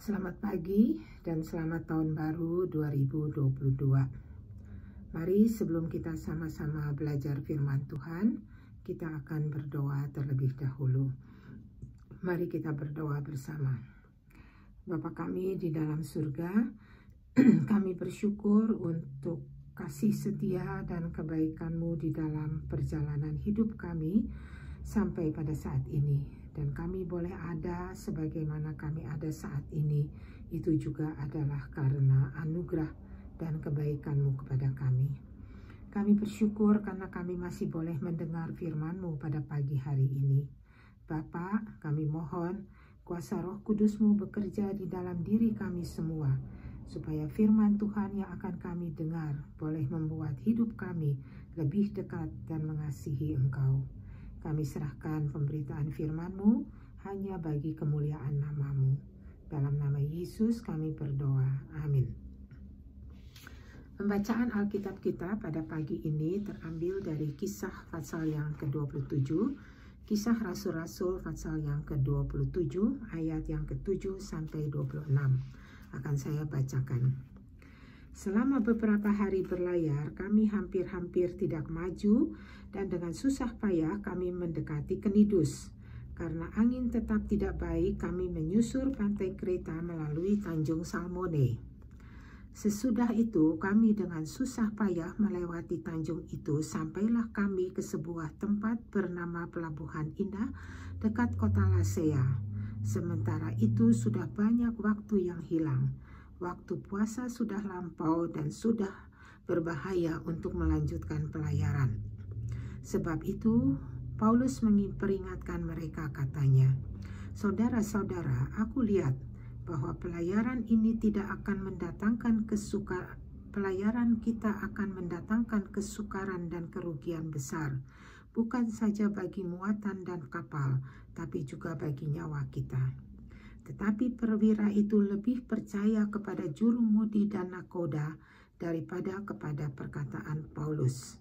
Selamat pagi dan selamat tahun baru 2022. Mari sebelum kita sama-sama belajar firman Tuhan, kita akan berdoa terlebih dahulu. Mari kita berdoa bersama. Bapa kami di dalam surga, kami bersyukur untuk kasih setia dan kebaikan-Mu di dalam perjalanan hidup kami sampai pada saat ini. Dan kami boleh ada sebagaimana kami ada saat ini, itu juga adalah karena anugerah dan kebaikan-Mu kepada kami. Kami bersyukur karena kami masih boleh mendengar firman-Mu pada pagi hari ini. Bapa, kami mohon kuasa Roh Kudus-Mu bekerja di dalam diri kami semua, supaya firman Tuhan yang akan kami dengar boleh membuat hidup kami lebih dekat dan mengasihi Engkau. Kami serahkan pemberitaan firman-Mu hanya bagi kemuliaan nama-Mu. Dalam nama Yesus kami berdoa. Amin. Pembacaan Alkitab kita pada pagi ini terambil dari Kisah pasal yang ke-27, Kisah Rasul-Rasul pasal yang ke-27, ayat yang ke-7 sampai 26. Akan saya bacakan. Selama beberapa hari berlayar, kami hampir-hampir tidak maju dan dengan susah payah kami mendekati Knidus. Karena angin tetap tidak baik, kami menyusur pantai Kreta melalui Tanjung Salmone. Sesudah itu, kami dengan susah payah melewati tanjung itu, sampailah kami ke sebuah tempat bernama Pelabuhan Indah dekat kota Lasea. Sementara itu sudah banyak waktu yang hilang. Waktu puasa sudah lampau dan sudah berbahaya untuk melanjutkan pelayaran. Sebab itu, Paulus memperingatkan mereka, katanya, "Saudara-saudara, aku lihat bahwa pelayaran kita akan mendatangkan kesukaran dan kerugian besar, bukan saja bagi muatan dan kapal, tapi juga bagi nyawa kita." Tetapi perwira itu lebih percaya kepada jurumudi dan nakoda daripada kepada perkataan Paulus.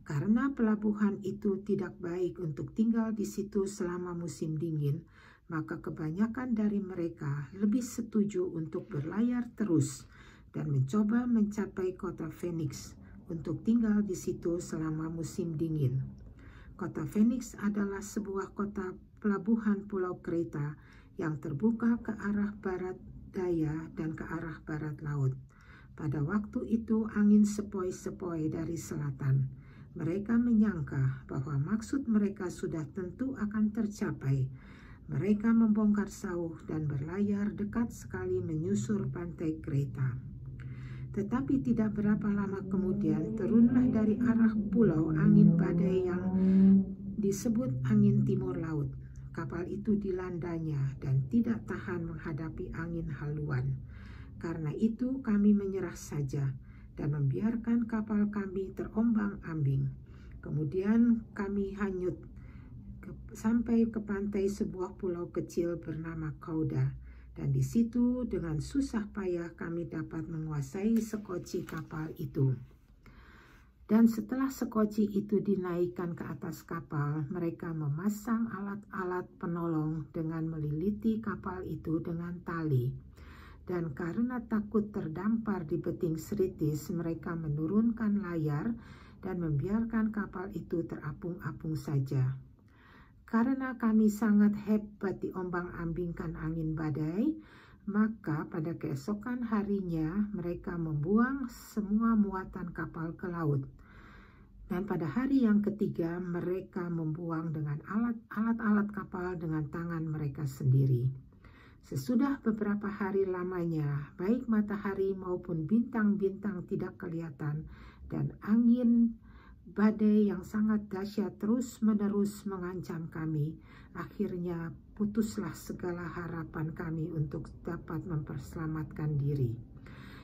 Karena pelabuhan itu tidak baik untuk tinggal di situ selama musim dingin, maka kebanyakan dari mereka lebih setuju untuk berlayar terus dan mencoba mencapai kota Phoenix untuk tinggal di situ selama musim dingin. Kota Phoenix adalah sebuah kota pelabuhan Pulau Kreta yang terbuka ke arah barat daya dan ke arah barat laut. Pada waktu itu angin sepoi-sepoi dari selatan. Mereka menyangka bahwa maksud mereka sudah tentu akan tercapai. Mereka membongkar sauh dan berlayar dekat sekali menyusur pantai Kreta. Tetapi tidak berapa lama kemudian turunlah dari arah pulau angin badai yang disebut angin timur laut. Kapal itu dilandanya dan tidak tahan menghadapi angin haluan. Karena itu kami menyerah saja dan membiarkan kapal kami terombang-ambing. Kemudian kami hanyut sampai ke pantai sebuah pulau kecil bernama Cauda. Dan di situ dengan susah payah kami dapat menguasai sekoci kapal itu. Dan setelah sekoci itu dinaikkan ke atas kapal, mereka memasang alat-alat penolong dengan meliliti kapal itu dengan tali. Dan karena takut terdampar di beting Sritis, mereka menurunkan layar dan membiarkan kapal itu terapung-apung saja. Karena kami sangat hebat diombang-ambingkan angin badai, maka pada keesokan harinya mereka membuang semua muatan kapal ke laut. Dan pada hari yang ketiga mereka membuang dengan alat-alat kapal dengan tangan mereka sendiri. Sesudah beberapa hari lamanya, baik matahari maupun bintang-bintang tidak kelihatan, dan angin badai yang sangat dahsyat terus-menerus mengancam kami. Akhirnya putuslah segala harapan kami untuk dapat memperselamatkan diri.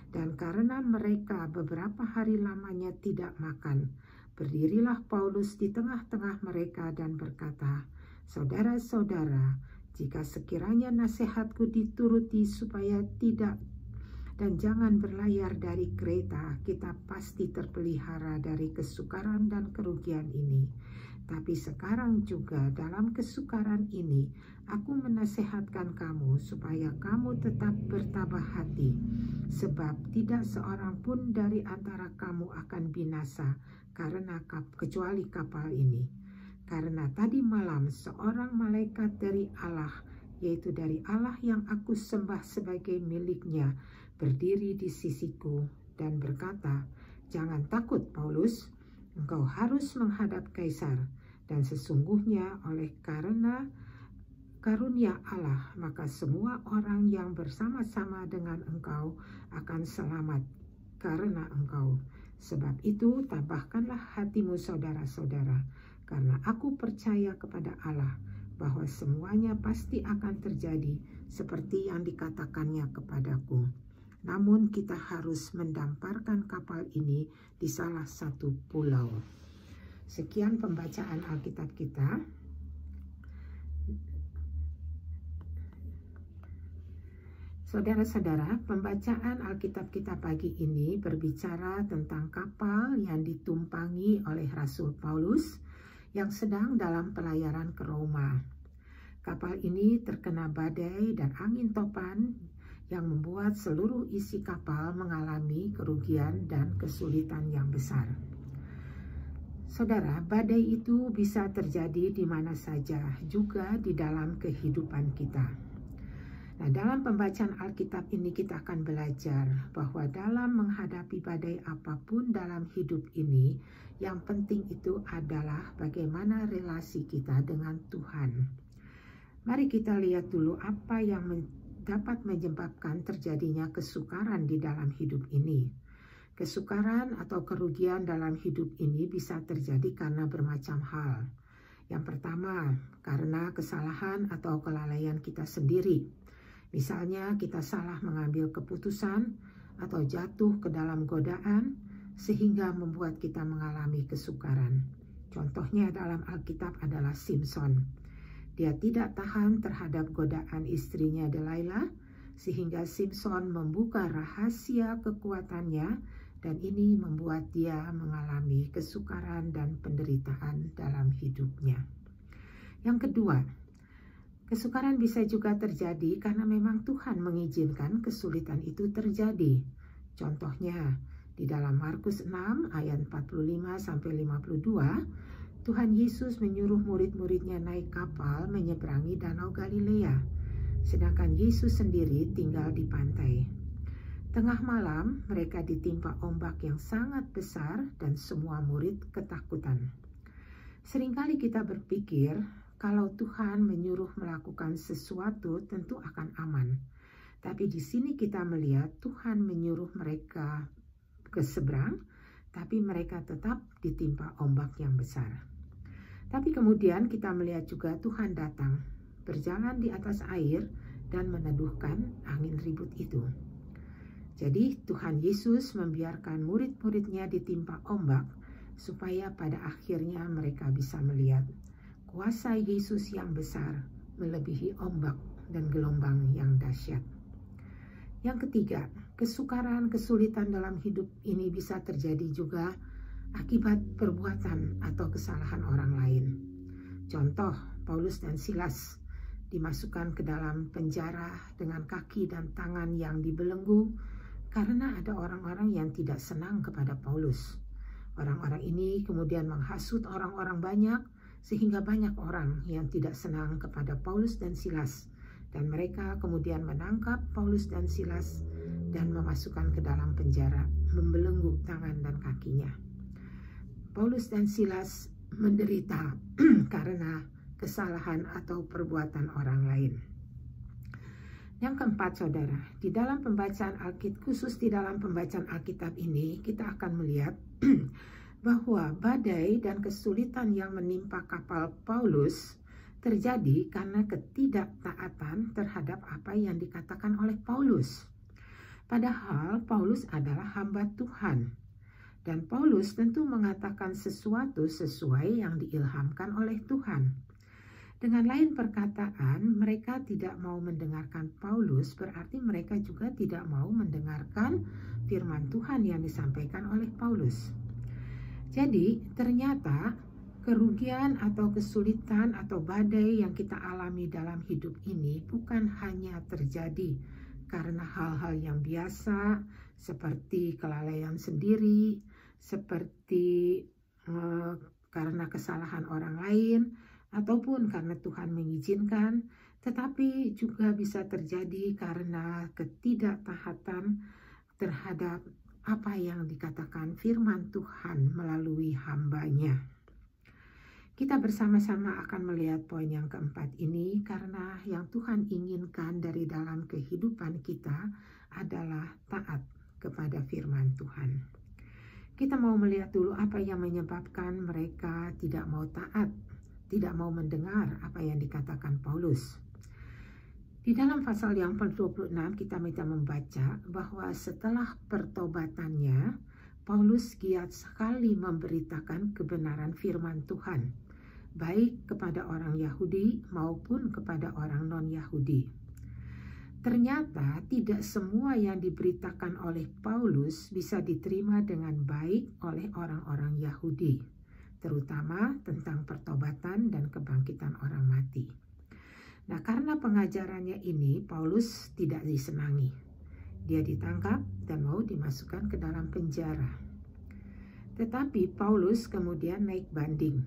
Dan karena mereka beberapa hari lamanya tidak makan, berdirilah Paulus di tengah-tengah mereka dan berkata, "Saudara-saudara, jika sekiranya nasihatku dituruti supaya tidak dan jangan berlayar dari Kreta, kita pasti terpelihara dari kesukaran dan kerugian ini. Tetapi sekarang juga dalam kesukaran ini, aku menasehatkan kamu supaya kamu tetap bertabah hati, sebab tidak seorang pun dari antara kamu akan binasa kecuali kapal ini. Karena tadi malam seorang malaikat dari Allah, yaitu dari Allah yang aku sembah sebagai miliknya, berdiri di sisiku dan berkata, "Jangan takut, Paulus, engkau harus menghadap Kaisar, dan sesungguhnya oleh karena karunia Allah, maka semua orang yang bersama-sama dengan engkau akan selamat karena engkau. Sebab itu tabahkanlah hatimu saudara-saudara, karena aku percaya kepada Allah bahwa semuanya pasti akan terjadi seperti yang dikatakannya kepadaku. Namun kita harus mendamparkan kapal ini di salah satu pulau." Sekian pembacaan Alkitab kita. Saudara-saudara, pembacaan Alkitab kita pagi ini berbicara tentang kapal yang ditumpangi oleh Rasul Paulus yang sedang dalam pelayaran ke Roma. Kapal ini terkena badai dan angin topan yang membuat seluruh isi kapal mengalami kerugian dan kesulitan yang besar. Saudara, badai itu bisa terjadi di mana saja, juga di dalam kehidupan kita. Nah, dalam pembacaan Alkitab ini kita akan belajar bahwa dalam menghadapi badai apapun dalam hidup ini, yang penting itu adalah bagaimana relasi kita dengan Tuhan. Mari kita lihat dulu apa yang dapat menyebabkan terjadinya kesukaran di dalam hidup ini. Kesukaran atau kerugian dalam hidup ini bisa terjadi karena bermacam hal. Yang pertama, karena kesalahan atau kelalaian kita sendiri. Misalnya kita salah mengambil keputusan atau jatuh ke dalam godaan sehingga membuat kita mengalami kesukaran. Contohnya dalam Alkitab adalah Simson. Dia tidak tahan terhadap godaan istrinya Delilah sehingga Simson membuka rahasia kekuatannya, dan ini membuat dia mengalami kesukaran dan penderitaan dalam hidupnya. Yang kedua, kesukaran bisa juga terjadi karena memang Tuhan mengizinkan kesulitan itu terjadi. Contohnya, di dalam Markus 6 ayat 45-52, Tuhan Yesus menyuruh murid-muridnya naik kapal menyeberangi Danau Galilea, sedangkan Yesus sendiri tinggal di pantai. Tengah malam, mereka ditimpa ombak yang sangat besar dan semua murid ketakutan. Seringkali kita berpikir, kalau Tuhan menyuruh melakukan sesuatu tentu akan aman. Tapi di sini kita melihat Tuhan menyuruh mereka ke seberang, tapi mereka tetap ditimpa ombak yang besar. Tapi kemudian kita melihat juga Tuhan datang, berjalan di atas air dan meneduhkan angin ribut itu. Jadi Tuhan Yesus membiarkan murid-muridnya ditimpa ombak supaya pada akhirnya mereka bisa melihat kuasa Yesus yang besar melebihi ombak dan gelombang yang dahsyat. Yang ketiga, kesukaran, kesulitan dalam hidup ini bisa terjadi juga akibat perbuatan atau kesalahan orang lain. Contoh, Paulus dan Silas dimasukkan ke dalam penjara dengan kaki dan tangan yang dibelenggu karena ada orang-orang yang tidak senang kepada Paulus. Orang-orang ini kemudian menghasut orang-orang banyak, sehingga banyak orang yang tidak senang kepada Paulus dan Silas, dan mereka kemudian menangkap Paulus dan Silas dan memasukkan ke dalam penjara, membelenggu tangan dan kakinya. Paulus dan Silas menderita karena kesalahan atau perbuatan orang lain. Yang keempat, saudara, di dalam pembacaan Alkitab, khusus di dalam pembacaan Alkitab ini, kita akan melihat bahwa badai dan kesulitan yang menimpa kapal Paulus terjadi karena ketidaktaatan terhadap apa yang dikatakan oleh Paulus. Padahal Paulus adalah hamba Tuhan, dan Paulus tentu mengatakan sesuatu sesuai yang diilhamkan oleh Tuhan. Dengan lain perkataan, mereka tidak mau mendengarkan Paulus, berarti mereka juga tidak mau mendengarkan firman Tuhan yang disampaikan oleh Paulus. Jadi ternyata Kerugian atau kesulitan atau badai yang kita alami dalam hidup ini bukan hanya terjadi karena hal-hal yang biasa seperti kelalaian sendiri, seperti karena kesalahan orang lain, ataupun karena Tuhan mengizinkan, tetapi juga bisa terjadi karena ketidaktaatan terhadap apa yang dikatakan firman Tuhan melalui hamba-Nya. Kita bersama-sama akan melihat poin yang keempat ini karena yang Tuhan inginkan dari dalam kehidupan kita adalah taat kepada firman Tuhan. Kita mau melihat dulu apa yang menyebabkan mereka tidak mau taat, tidak mau mendengar apa yang dikatakan Paulus. Di dalam pasal yang ke-26 kita minta membaca bahwa setelah pertobatannya, Paulus giat sekali memberitakan kebenaran firman Tuhan, baik kepada orang Yahudi maupun kepada orang non-Yahudi. Ternyata tidak semua yang diberitakan oleh Paulus bisa diterima dengan baik oleh orang-orang Yahudi, terutama tentang pertobatan dan kebangkitan orang mati. Nah, karena pengajarannya ini, Paulus tidak disenangi. Dia ditangkap dan mau dimasukkan ke dalam penjara. Tetapi Paulus kemudian naik banding.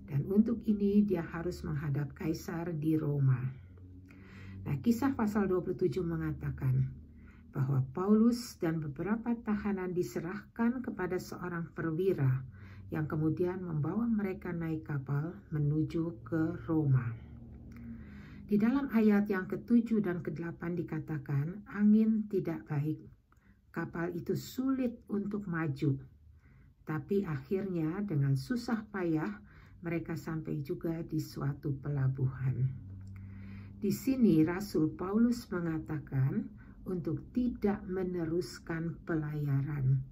Dan untuk ini dia harus menghadap Kaisar di Roma. Nah, kisah pasal 27 mengatakan bahwa Paulus dan beberapa tahanan diserahkan kepada seorang perwira yang kemudian membawa mereka naik kapal menuju ke Roma. Di dalam ayat yang ke-7 dan ke-8 dikatakan angin tidak baik. Kapal itu sulit untuk maju. Tapi akhirnya dengan susah payah mereka sampai juga di suatu pelabuhan. Di sini Rasul Paulus mengatakan untuk tidak meneruskan pelayaran,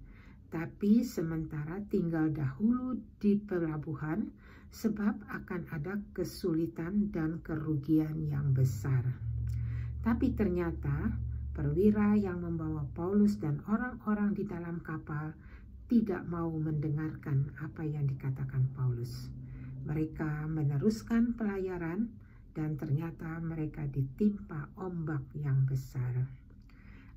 tapi sementara tinggal dahulu di pelabuhan sebab akan ada kesulitan dan kerugian yang besar. Tapi ternyata perwira yang membawa Paulus dan orang-orang di dalam kapal tidak mau mendengarkan apa yang dikatakan Paulus. Mereka meneruskan pelayaran dan ternyata mereka ditimpa ombak yang besar.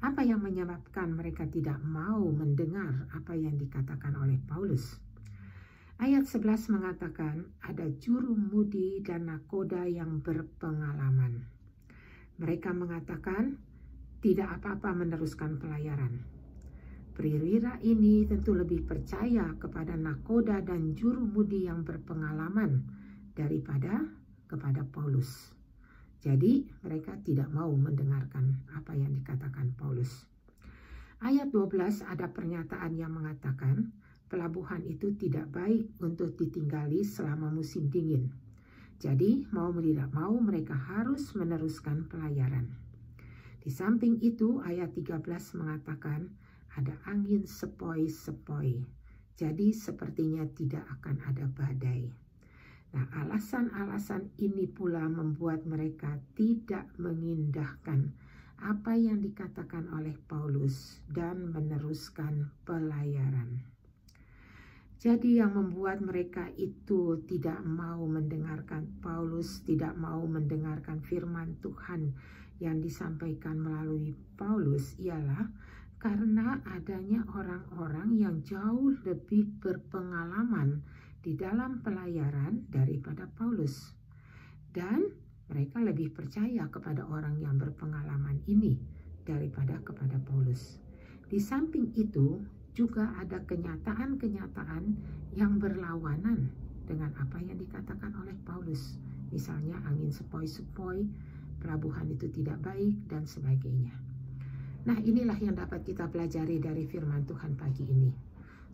Apa yang menyebabkan mereka tidak mau mendengar apa yang dikatakan oleh Paulus? Ayat 11 mengatakan ada jurumudi dan nakoda yang berpengalaman. Mereka mengatakan tidak apa-apa meneruskan pelayaran. Perwira ini tentu lebih percaya kepada nakoda dan jurumudi yang berpengalaman daripada kepada Paulus. Jadi mereka tidak mau mendengarkan apa yang dikatakan Paulus. Ayat 12 ada pernyataan yang mengatakan pelabuhan itu tidak baik untuk ditinggali selama musim dingin. Jadi mau tidak mau mereka harus meneruskan pelayaran. Di samping itu ayat 13 mengatakan ada angin sepoi-sepoi, jadi sepertinya tidak akan ada badai. Nah, alasan-alasan ini pula membuat mereka tidak mengindahkan apa yang dikatakan oleh Paulus dan meneruskan pelayaran. Jadi yang membuat mereka itu tidak mau mendengarkan Paulus, tidak mau mendengarkan firman Tuhan yang disampaikan melalui Paulus ialah karena adanya orang-orang yang jauh lebih berpengalaman di dalam pelayaran daripada Paulus. Dan mereka lebih percaya kepada orang yang berpengalaman ini daripada kepada Paulus. Di samping itu juga ada kenyataan-kenyataan yang berlawanan dengan apa yang dikatakan oleh Paulus. Misalnya angin sepoi-sepoi, pelabuhan itu tidak baik, dan sebagainya. Nah, inilah yang dapat kita pelajari dari firman Tuhan pagi ini.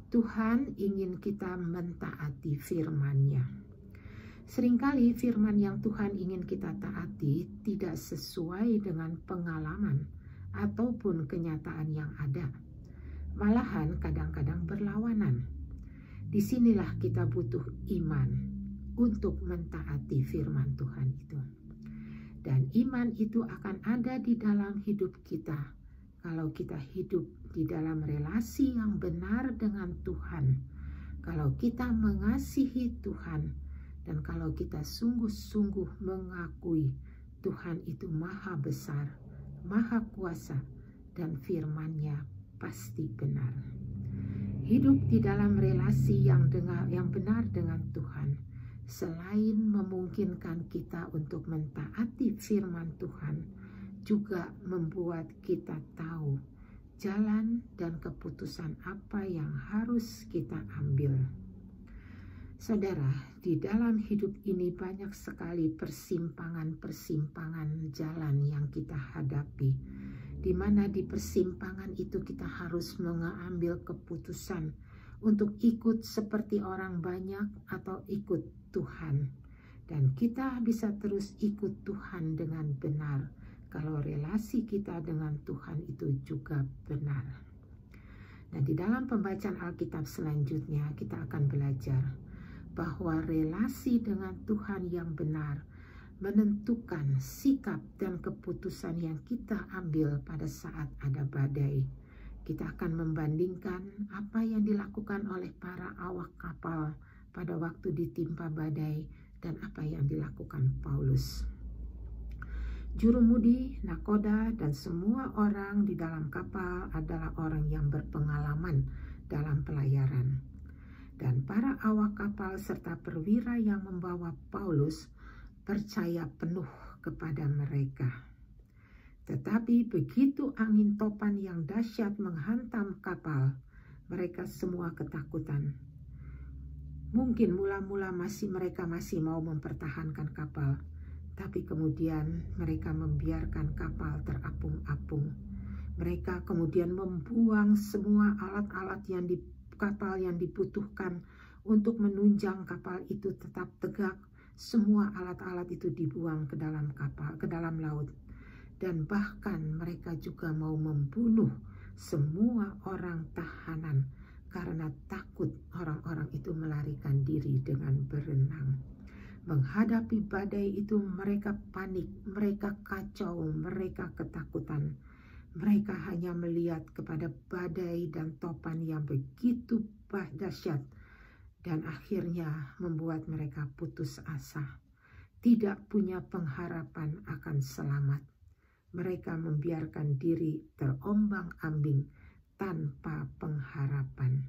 Tuhan ingin kita mentaati firman-Nya. Seringkali firman yang Tuhan ingin kita taati tidak sesuai dengan pengalaman ataupun kenyataan yang ada. Malahan kadang-kadang berlawanan. Disinilah kita butuh iman untuk mentaati firman Tuhan itu. Dan iman itu akan ada di dalam hidup kita kalau kita hidup di dalam relasi yang benar dengan Tuhan, Kalau kita mengasihi Tuhan dan kalau kita sungguh-sungguh mengakui Tuhan itu maha besar, maha kuasa, dan firman-Nya pasti benar. Hidup di dalam relasi yang benar dengan Tuhan, selain memungkinkan kita untuk mentaati firman Tuhan, juga membuat kita tahu jalan dan keputusan apa yang harus kita ambil. Saudara, di dalam hidup ini banyak sekali persimpangan-persimpangan jalan yang kita hadapi, di mana di persimpangan itu kita harus mengambil keputusan untuk ikut seperti orang banyak atau ikut Tuhan. Dan kita bisa terus ikut Tuhan dengan benar kalau relasi kita dengan Tuhan itu juga benar. Nah, di dalam pembacaan Alkitab selanjutnya kita akan belajar bahwa relasi dengan Tuhan yang benar menentukan sikap dan keputusan yang kita ambil pada saat ada badai. Kita akan membandingkan apa yang dilakukan oleh para awak kapal pada waktu ditimpa badai dan apa yang dilakukan Paulus. Jurumudi, nakoda, dan semua orang di dalam kapal adalah orang yang berpengalaman dalam pelayaran. Dan para awak kapal serta perwira yang membawa Paulus percaya penuh kepada mereka. Tetapi begitu angin topan yang dahsyat menghantam kapal, mereka semua ketakutan. Mungkin mula-mula mereka masih mau mempertahankan kapal, tapi kemudian mereka membiarkan kapal terapung-apung. Mereka kemudian membuang semua alat-alat kapal yang dibutuhkan untuk menunjang kapal itu tetap tegak. Semua alat-alat itu dibuang ke dalam kapal, ke dalam laut. Dan bahkan mereka juga mau membunuh semua orang tahanan karena takut orang-orang itu melarikan diri dengan berenang. Menghadapi badai itu mereka panik, mereka kacau, mereka ketakutan. Mereka hanya melihat kepada badai dan topan yang begitu dahsyat dan akhirnya membuat mereka putus asa, tidak punya pengharapan akan selamat. Mereka membiarkan diri terombang-ambing tanpa pengharapan.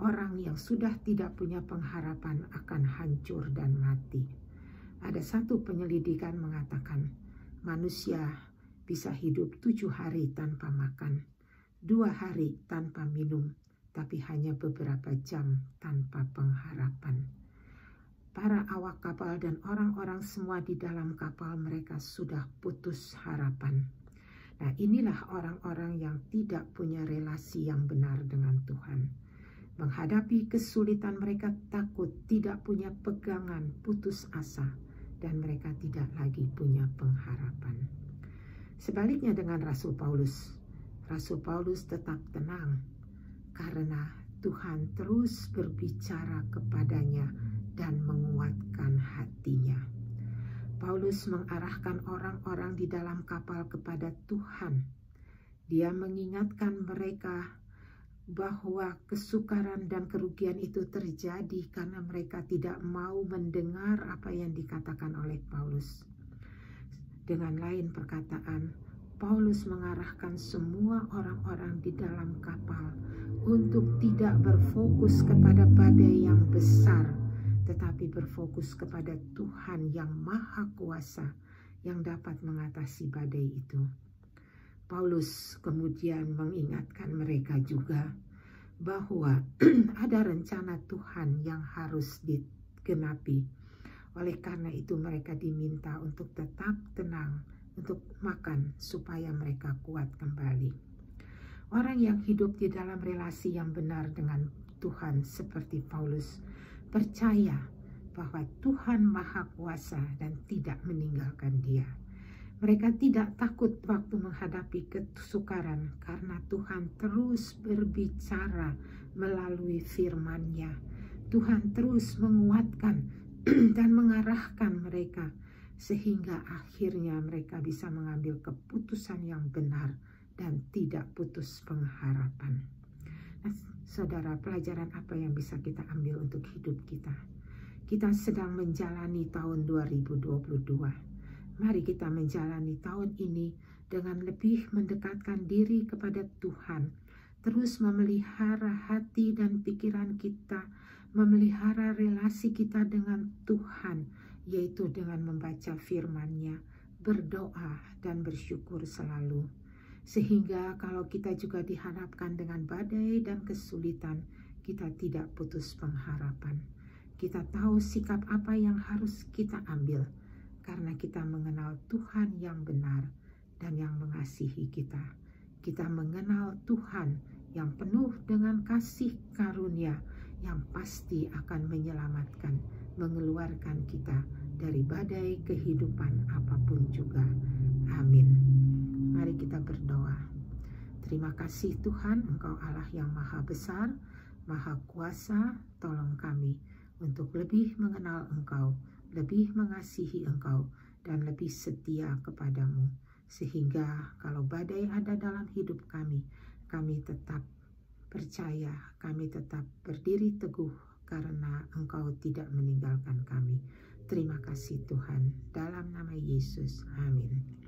Orang yang sudah tidak punya pengharapan akan hancur dan mati. Ada satu penyelidikan mengatakan manusia bisa hidup 7 hari tanpa makan, 2 hari tanpa minum, tapi hanya beberapa jam tanpa pengharapan. Para awak kapal dan orang-orang semua di dalam kapal mereka sudah putus harapan. Nah, inilah orang-orang yang tidak punya relasi yang benar dengan Tuhan. Menghadapi kesulitan mereka takut, tidak punya pegangan, putus asa, dan mereka tidak lagi punya pengharapan. Sebaliknya dengan Rasul Paulus tetap tenang karena Tuhan terus berbicara kepadanya dan menguatkan hatinya. Paulus mengarahkan orang-orang di dalam kapal kepada Tuhan. Dia mengingatkan mereka bahwa kesukaran dan kerugian itu terjadi karena mereka tidak mau mendengar apa yang dikatakan oleh Paulus. Dengan lain perkataan, Paulus mengarahkan semua orang-orang di dalam kapal untuk tidak berfokus kepada badai yang besar, tetapi berfokus kepada Tuhan yang Maha Kuasa yang dapat mengatasi badai itu. Paulus kemudian mengingatkan mereka juga bahwa ada rencana Tuhan yang harus digenapi. Oleh karena itu mereka diminta untuk tetap tenang, untuk makan supaya mereka kuat kembali. Orang yang hidup di dalam relasi yang benar dengan Tuhan seperti Paulus percaya bahwa Tuhan Maha Kuasa dan tidak meninggalkan dia. Mereka tidak takut waktu menghadapi kesukaran karena Tuhan terus berbicara melalui firman-Nya. Tuhan terus menguatkan dan mengarahkan mereka sehingga akhirnya mereka bisa mengambil keputusan yang benar dan tidak putus pengharapan. Nah, saudara, pelajaran apa yang bisa kita ambil untuk hidup kita? Kita sedang menjalani tahun 2022. Mari kita menjalani tahun ini dengan lebih mendekatkan diri kepada Tuhan, terus memelihara hati dan pikiran kita, memelihara relasi kita dengan Tuhan, yaitu dengan membaca firman-Nya, berdoa dan bersyukur selalu. Sehingga kalau kita juga dihadapkan dengan badai dan kesulitan, kita tidak putus pengharapan. Kita tahu sikap apa yang harus kita ambil, karena kita mengenal Tuhan yang benar dan yang mengasihi kita. Kita mengenal Tuhan yang penuh dengan kasih karunia, yang pasti akan menyelamatkan, mengeluarkan kita dari badai kehidupan apapun juga. Amin. Mari kita berdoa. Terima kasih Tuhan, Engkau Allah yang maha besar, maha kuasa. Tolong kami untuk lebih mengenal Engkau, lebih mengasihi Engkau, dan lebih setia kepadamu. Sehingga kalau badai ada dalam hidup kami tetap percaya, kami tetap berdiri teguh karena Engkau tidak meninggalkan kami. Terima kasih Tuhan, dalam nama Yesus. Amin.